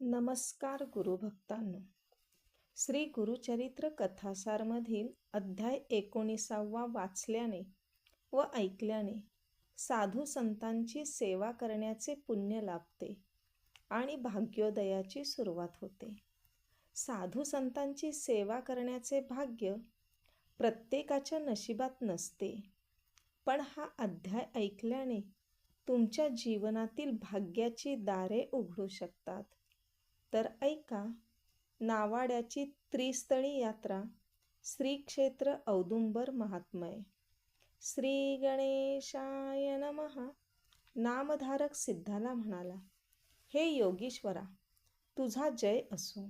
नमस्कार गुरुभक्तांनो. श्री गुरुचरित्र कथासारमधील अध्याय 19 वाचल्याने व ऐकल्याने साधू संतांची सेवा करण्याचे पुण्य लाभते आणि भाग्योदयाची सुरुवात होते. साधू संतांची सेवा करण्याचे भाग्य प्रत्येकाच्या नशिबात नसते, पण हा अध्याय ऐकल्याने तुमच्या जीवनातील भाग्याची दारे उघडू शकतात. तर ऐका. नावाड्याची त्रिस्थळी यात्रा, श्री क्षेत्र औदुंबर महात्मय. श्री गणेशाय नमः. नामधारक सिद्धाला म्हणाला, हे योगीश्वरा, तुझा जय असो.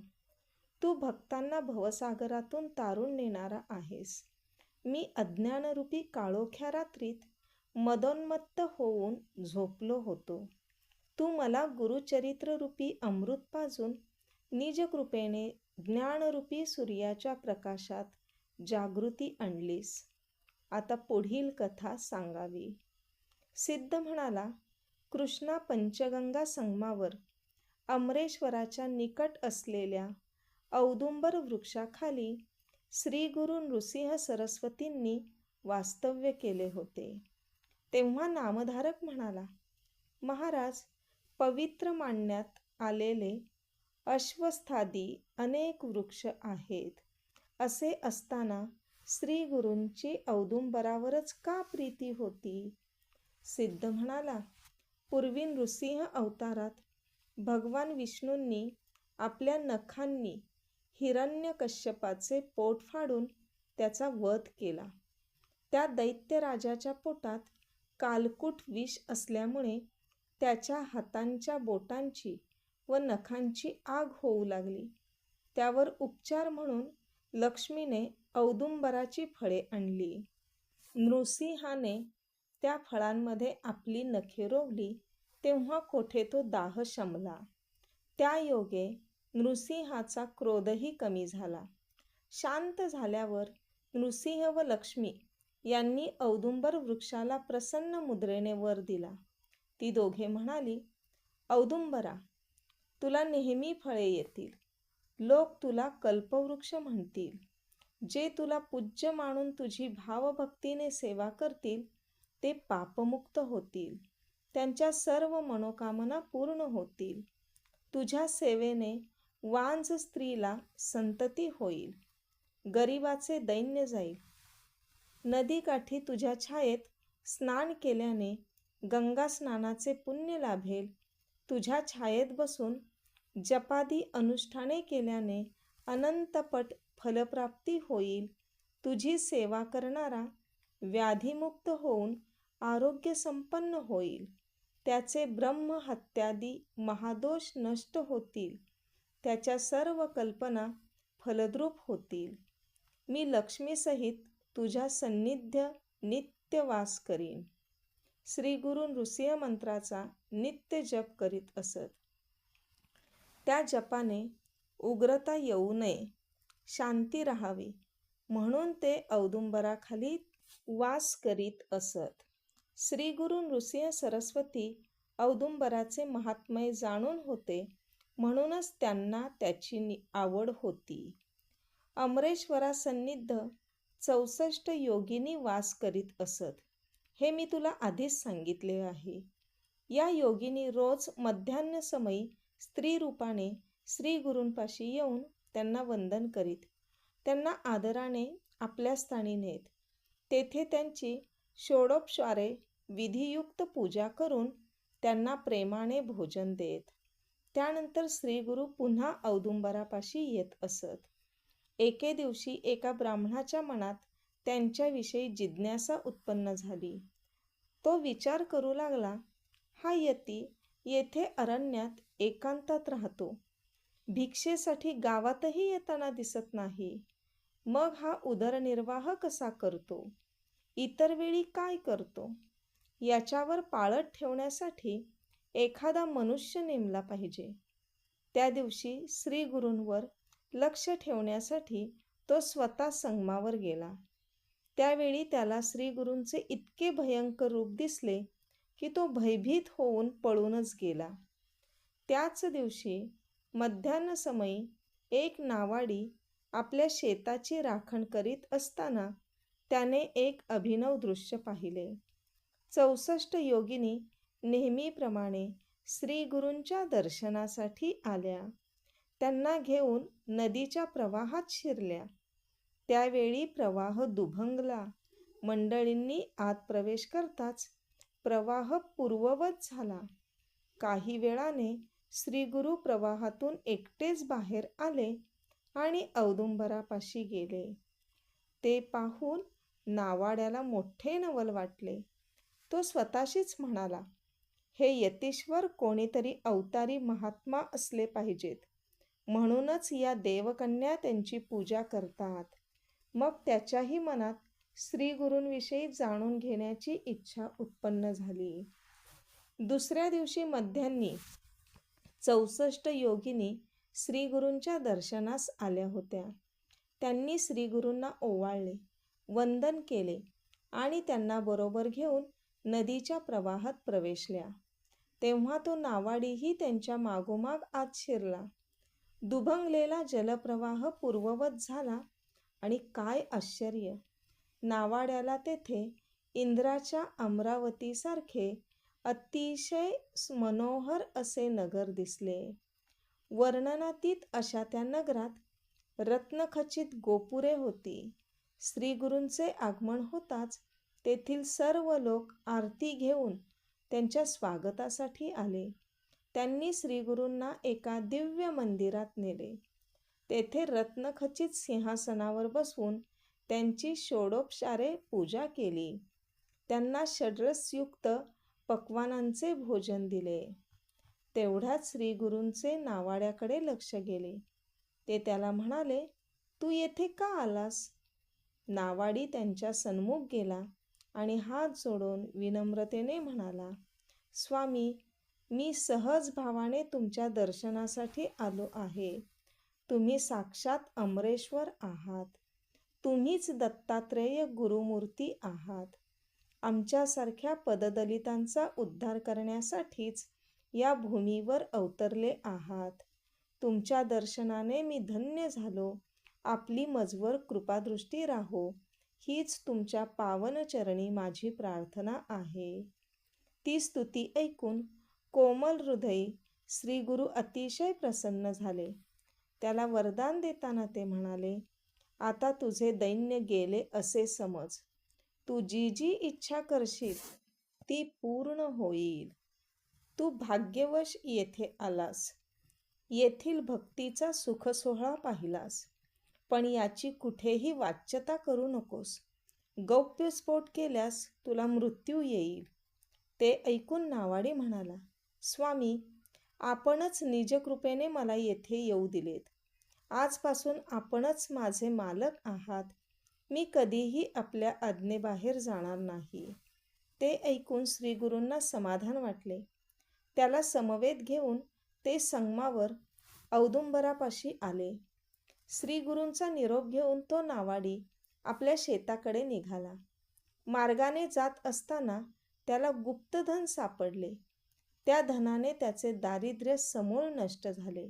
तू भक्तांना भवसागरातून तारून नेणारा आहेस. मी अज्ञानरूपी काळोख्या रात्रीत मदोन्मत्त होऊन झोपलो होतो. तू मला गुरुचरित्ररूपी अमृत पाजून निजकृपेने ज्ञानरूपी सूर्याच्या प्रकाशात जागृती आणलीस. आता पुढील कथा सांगावी. सिद्ध म्हणाला, कृष्णा पंचगंगा संगमावर अमरेश्वराच्या निकट असलेल्या औदुंबर वृक्षाखाली श्री गुरु नृसिंह सरस्वतींनी वास्तव्य केले होते. तेव्हा नामधारक म्हणाला, महाराज, पवित्र मानण्यात आलेले अश्वस्थादी अनेक वृक्ष आहेत. असे असताना श्री गुरूंची औदुंबरावरच का प्रीती होती? सिद्ध म्हणाला, पूर्वी नृसिंह अवतारात भगवान विष्णूंनी आपल्या नखांनी हिरण्यकश्यपाचे पोट फाडून त्याचा वध केला. त्या दैत्यराजाच्या पोटात कालकूट विष असल्यामुळे त्याच्या हातांच्या बोटांची व नखांची आग होऊ लागली. त्यावर उपचार म्हणून लक्ष्मीने औदुंबराची फळे आणली. नृसिंहाने त्या फळांमध्ये आपली नखे रोवली, तेव्हा कोठे तो दाह शमला. त्या योगे नृसिंहाचा क्रोधही कमी झाला. शांत झाल्यावर नृसिंह व लक्ष्मी यांनी औदुंबर वृक्षाला प्रसन्न मुद्रेने वर दिला. ती दोघे म्हणाली, औदुंबरा, तुला नेहमी फळे येतील. लोक तुला कल्पवृक्ष म्हणतील. जे तुला पूज्य मानून तुझी भावभक्तीने सेवा करतील ते पापमुक्त होतील. त्यांच्या सर्व मनोकामना पूर्ण होतील. तुझ्या सेवेने वांझ स्त्रीला संतती होईल. गरिबाचे दैन्य जाईल. नदीकाठी तुझ्या छायेत स्नान केल्याने गंगा स्नानाचे पुण्य लाभेल. तुझ्या छायेत बसून जपादी अनुष्ठाने केल्याने अनंतपट फलप्राप्ती होईल. तुझी सेवा करणारा व्याधीमुक्त होऊन आरोग्य संपन्न होईल. त्याचे ब्रह्महत्यादी महादोष नष्ट होतील. त्याच्या सर्व कल्पना फलद्रूप होतील. मी लक्ष्मीसहित तुझ्या सन्निध्य नित्य वास करीन. श्री गुरु नृसिंह मंत्राचा नित्य जप करीत असत. त्या जपाने उग्रता येऊ नये, शांती राहावी म्हणून ते औदुंबराखाली वास करीत असत. श्री गुरु नृसिंह सरस्वती औदुंबराचे महात्म्य जाणून होते, म्हणूनच त्यांना त्याची आवड होती. अमरेश्वरासन्निध 64 योगिनी वास करीत असत, हे मी तुला आधीच सांगितले आहे. या योगिनी रोज मध्यान्ह समयी स्त्री रूपाने श्री गुरूंपाशी येऊन त्यांना वंदन करीत, त्यांना आदराने आपल्या स्थानी नेत. तेथे त्यांची षोडोपचारे विधियुक्त पूजा करून त्यांना प्रेमाने भोजन देत. त्यानंतर श्री गुरु पुन्हा औदुंबरापाशी येत असत. एके दिवशी एका ब्राह्मणाच्या मनात त्यांच्याविषयी जिज्ञासा उत्पन्न झाली. तो विचार करू लागला, हा यती येथे अरण्यात एकांतात राहतो. भिक्षेसाठी गावातही येताना दिसत नाही. मग हा उदरनिर्वाह कसा करतो? इतर वेळी काय करतो? याच्यावर पाळत ठेवण्यासाठी एखादा मनुष्य नेमला पाहिजे. त्या दिवशी श्री गुरूंवर लक्ष ठेवण्यासाठी तो स्वतः संगमावर गेला. त्यावेळी त्याला श्री गुरूंचे इतके भयंकर रूप दिसले की तो भयभीत होऊन पळूनच गेला. त्याच दिवशी मध्यान्हसमयी एक नावाडी आपल्या शेताची राखण करीत असताना त्याने एक अभिनव दृश्य पाहिले. 64 योगिनी नेहमीप्रमाणे श्री गुरूंच्या दर्शनासाठी आल्या. त्यांना घेऊन नदीच्या प्रवाहात शिरल्या. त्यावेळी प्रवाह दुभंगला. मंडळींनी आत प्रवेश करताच प्रवाह पूर्ववत झाला. काही वेळाने श्रीगुरू प्रवाहातून एकटेच बाहेर आले आणि औदुंबरापाशी गेले. ते पाहून नावाड्याला मोठे नवल वाटले. तो स्वतःशीच म्हणाला, हे यतीश्वर कोणीतरी अवतारी महात्मा असले पाहिजेत, म्हणूनच या देवकन्या त्यांची पूजा करतात. मग त्याच्याही मनात श्रीगुरूंविषयी जाणून घेण्याची इच्छा उत्पन्न झाली. दुसऱ्या दिवशी मध्यान्ही 64 योगिनी श्रीगुरूंच्या दर्शनास आल्या होत्या. त्यांनी श्रीगुरूंना ओवाळले, वंदन केले आणि त्यांना बरोबर घेऊन नदीच्या प्रवाहात प्रवेशल्या. तेव्हा तो नावाडीही त्यांच्या मागोमाग आत शिरला. दुभंगलेला जलप्रवाह पूर्ववत झाला आणि काय आश्चर्य! नावाड्याला तेथे इंद्राच्या अमरावतीसारखे अतिशय मनोहर असे नगर दिसले. वर्णनातीत अशा त्या नगरात रत्नखचित गोपुरे होती. श्रीगुरूंचे आगमन होताच तेथील सर्व लोक आरती घेऊन त्यांच्या स्वागतासाठी आले. त्यांनी श्रीगुरूंना एका दिव्य मंदिरात नेले. तेथे रत्नखचित सिंहासनावर बसवून त्यांची षोडोपचारे पूजा केली. त्यांना षड्रसयुक्त पक्वान्नांचे भोजन दिले. तेवढ्यात श्रीगुरूंचे नावाड्याकडे लक्ष गेले. ते त्याला म्हणाले, तू येथे का आलास? नावाडी त्यांच्या सन्मुख गेला आणि हात जोडून विनम्रतेने म्हणाला, स्वामी, मी सहज भावाने तुमच्या दर्शनासाठी आलो आहे. तुम्ही साक्षात अमरेश्वर आहात. तुम्हीच दत्तात्रेय गुरुमूर्ती आहात. आमच्यासारख्या पददलितांचा उद्धार करण्यासाठीच या भूमीवर अवतरले आहात. तुमच्या दर्शनाने मी धन्य झालो. आपली मजवर कृपादृष्टी राहो, हीच तुमच्या पावनचरणी माझी प्रार्थना आहे. ती स्तुती ऐकून कोमल हृदयी श्रीगुरू अतिशय प्रसन्न झाले. त्याला वरदान देताना ते म्हणाले, आता तुझे दैन्य गेले असे समज. तू जी जी इच्छा करशील ती पूर्ण होईल. तू भाग्यवश येथे आलास. येथील भक्तीचा सुखसोहळा पाहिलास, पण याची कुठेही वाच्यता करू नकोस. गौप्यस्फोट केल्यास तुला मृत्यू येईल. ते ऐकून नावाडी म्हणाला, स्वामी, आपणच निजकृपेने मला येथे येऊ दिलेत. आजपासून आपणच माझे मालक आहात. मी कधीही आपल्या आज्ञेबाहेर जाणार नाही. ते ऐकून श्रीगुरूंना समाधान वाटले. त्याला समवेत घेऊन ते संगमावर औदुंबरापाशी आले. श्रीगुरूंचा निरोप घेऊन तो नावाडी आपल्या शेताकडे निघाला. मार्गाने जात असताना त्याला गुप्तधन सापडले. त्या धनाने त्याचे दारिद्र्य समूळ नष्ट झाले.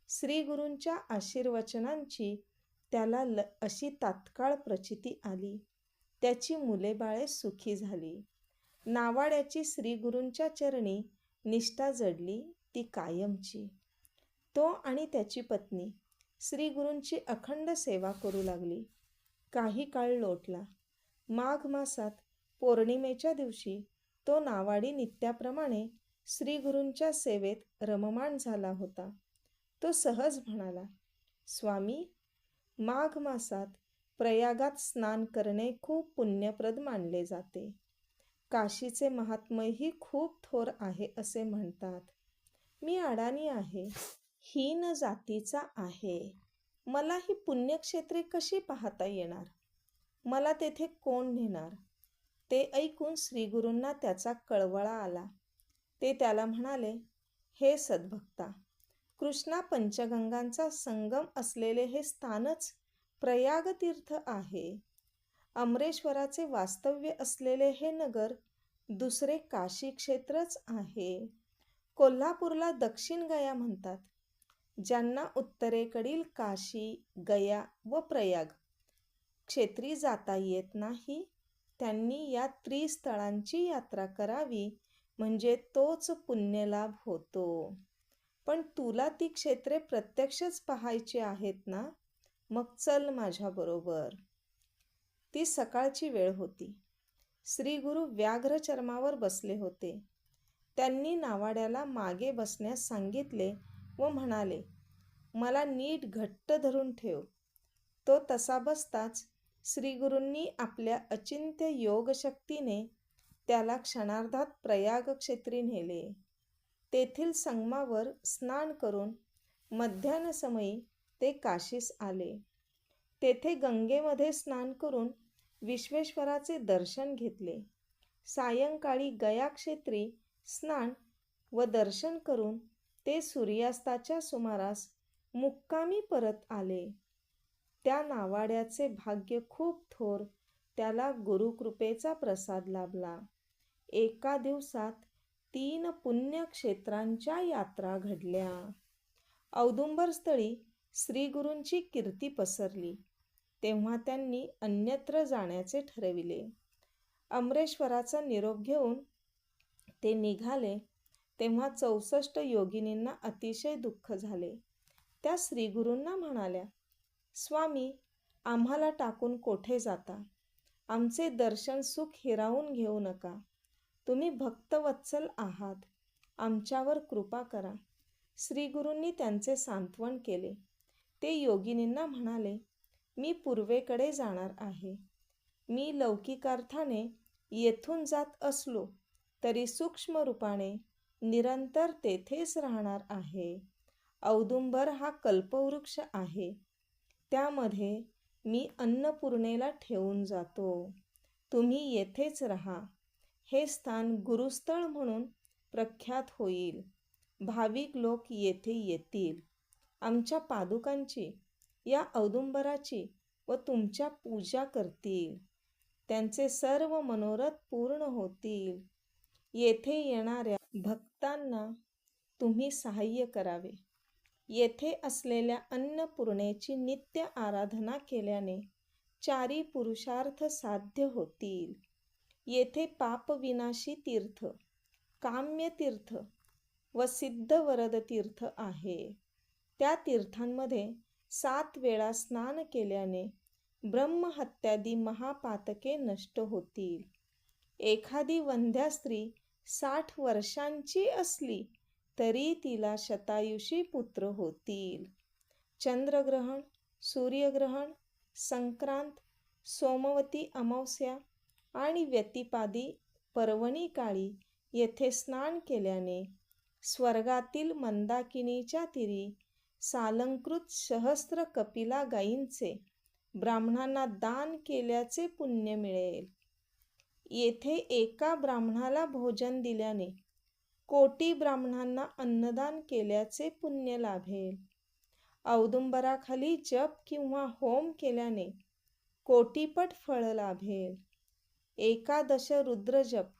श्रीगुरूंच्या आशीर्वचनांची त्याला अशी तात्काळ प्रचिती आली. त्याची मुलेबाळे सुखी झाली. नावाड्याची श्रीगुरूंच्या चरणी निष्ठा जडली, ती कायमची. तो आणि त्याची पत्नी श्रीगुरूंची अखंड सेवा करू लागली. काही काळ लोटला. माघ मासात पौर्णिमेच्या दिवशी तो नावाडी नित्याप्रमाणे श्रीगुरूंच्या सेवेत रममाण झाला होता. तो सहज म्हणाला, स्वामी, माघ मासात प्रयागात स्नान करणे खूप पुण्यप्रद मानले जाते. काशीचे महात्म्यही खूप थोर आहे असे म्हणतात. मी अडाणी आहे, हीन जातीचा आहे. मला ही पुण्यक्षेत्रे कशी पाहता येणार? मला तेथे कोण नेणार? ते ऐकून श्रीगुरूंना त्याचा कळवळा आला. ते त्याला म्हणाले, हे सद्भक्ता, कृष्णा पंचगंगांचा संगम असलेले हे स्थानच प्रयागतीर्थ आहे. अमरेश्वराचे वास्तव्य असलेले हे नगर दुसरे काशी क्षेत्रच आहे. कोल्हापूरला दक्षिण गया म्हणतात. ज्यांना उत्तरेकडील काशी, गया व प्रयाग क्षेत्री जाता येत नाही, त्यांनी या त्रिस्थळांची यात्रा करावी, म्हणजे तोच पुण्यलाभ होतो. पण तुला ती क्षेत्रे प्रत्यक्षच पाहायची आहेत ना? मग चल माझ्याबरोबर. ती सकाळची वेळ होती. श्री गुरु व्याघ्र चर्मावर बसले होते. त्यांनी नावाड्याला मागे बसण्यास सांगितले व म्हणाले, मला नीट घट्ट धरून ठेव. तो तसा बसताच श्रीगुरूंनी आपल्या अचिंत्य योगशक्तीने त्याला क्षणार्धात प्रयाग क्षेत्री नेले. तेथील संगमावर स्नान करून मध्यान्हसमयी ते काशीस आले. तेथे गंगेमध्ये स्नान करून विश्वेश्वराचे दर्शन घेतले. सायंकाळी गया क्षेत्री स्नान व दर्शन करून ते सूर्यास्ताच्या सुमारास मुक्कामी परत आले. त्या नावाड्याचे भाग्य खूप थोर, त्याला गुरुकृपेचा प्रसाद लाभला. एका दिवसात 3 पुण्यक्षेत्रांच्या यात्रा घडल्या. औदुंबर स्थळी श्रीगुरूंची कीर्ती पसरली, तेव्हा त्यांनी अन्यत्र जाण्याचे ठरविले. अमरेश्वराचा निरोप घेऊन ते निघाले, तेव्हा 64 योगिनींना अतिशय दुःख झाले. त्या श्रीगुरूंना म्हणाल्या, स्वामी, आम्हाला टाकून कोठे जाता? आमचे दर्शन सुख हिरावून घेऊ नका. तुम्ही भक्तवत्सल आहात, आमच्यावर कृपा करा. श्रीगुरूंनी त्यांचे सांत्वन केले. ते योगिनींना म्हणाले, मी पूर्वेकडे जाणार आहे. मी लौकिकार्थाने येथून जात असलो तरी सूक्ष्म रूपाने निरंतर तेथेच राहणार आहे. औदुंबर हा कल्पवृक्ष आहे, त्यामध्ये मी अन्नपूर्णेला ठेवून जातो. तुम्ही येथेच राहा. हे स्थान गुरुस्थळ म्हणून प्रख्यात होईल. भाविक लोक येथे येतील. आमच्या पादुकांची, या औदुंबराची व तुमच्या पूजा करतील. त्यांचे सर्व मनोरथ पूर्ण होतील. येथे येणाऱ्या भक्तांना तुम्ही सहाय्य करावे. येथे असलेल्या अन्नपूर्णेची नित्य आराधना केल्याने 4 पुरुषार्थ साध्य होतील. येथे पापविनाशी तीर्थ, काम्य तीर्थ व सिद्धवरद तीर्थ आहे. त्या तीर्थांमध्ये 7 वेळा स्नान केल्याने ब्रह्महत्यादी महापातके नष्ट होतील. एखादी वंध्या स्त्री 60 वर्षांची असली तरी तिला शतायुषी पुत्र होतील. चंद्रग्रहण, सूर्यग्रहण, संक्रांत, सोमवती अमावस्या आणि व्यतिपादी पर्वणी काळी येथे स्नान केल्याने स्वर्गातील मंदाकिनीच्या तीरी सालंकृत सहस्त्र कपिला गायींचे ब्राह्मणांना दान केल्याचे पुण्य मिळेल. येथे एका ब्राह्मणाला भोजन दिल्याने कोटी ब्राह्मणांना अन्नदान केल्याचे पुण्य लाभेल. औदुंबराखाली जप किंवा होम केल्याने कोटीपट फळ लाभेल. 11 रुद्रजप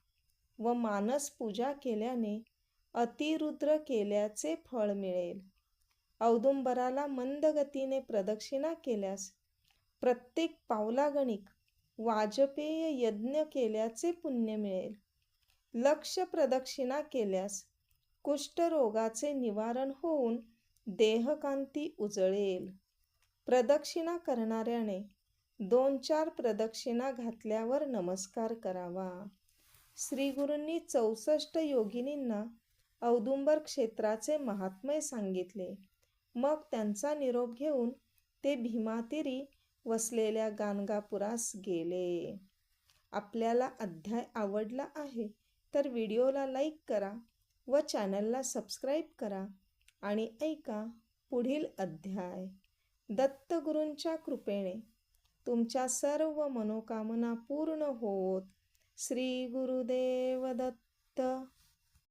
व मानस पूजा केल्याने अतिरुद्र केल्याचे फळ मिळेल. औदुंबराला मंद गतीने प्रदक्षिणा केल्यास प्रत्येक पावलागणिक वाजपेय यज्ञ केल्याचे पुण्य मिळेल. लक्ष प्रदक्षिणा केल्यास कुष्ठरोगाचे निवारण होऊन देहकांती उजळेल. प्रदक्षिणा करणाऱ्याने 2-4 प्रदक्षिणा घातल्यावर नमस्कार करावा. श्रीगुरूंनी 64 योगिनींना औदुंबर क्षेत्राचे महात्म्य सांगितले. मग त्यांचा निरोप घेऊन ते भीमातीरी वसलेल्या गाणगापुरास गेले. आपल्याला अध्याय आवडला आहे तर व्हिडिओला लाईक करा व चॅनलला सबस्क्राईब करा आणि ऐका पुढील अध्याय. दत्तगुरूंच्या कृपेने तुमच्या सर्व मनोकामना पूर्ण होत. श्री गुरुदेव दत्त.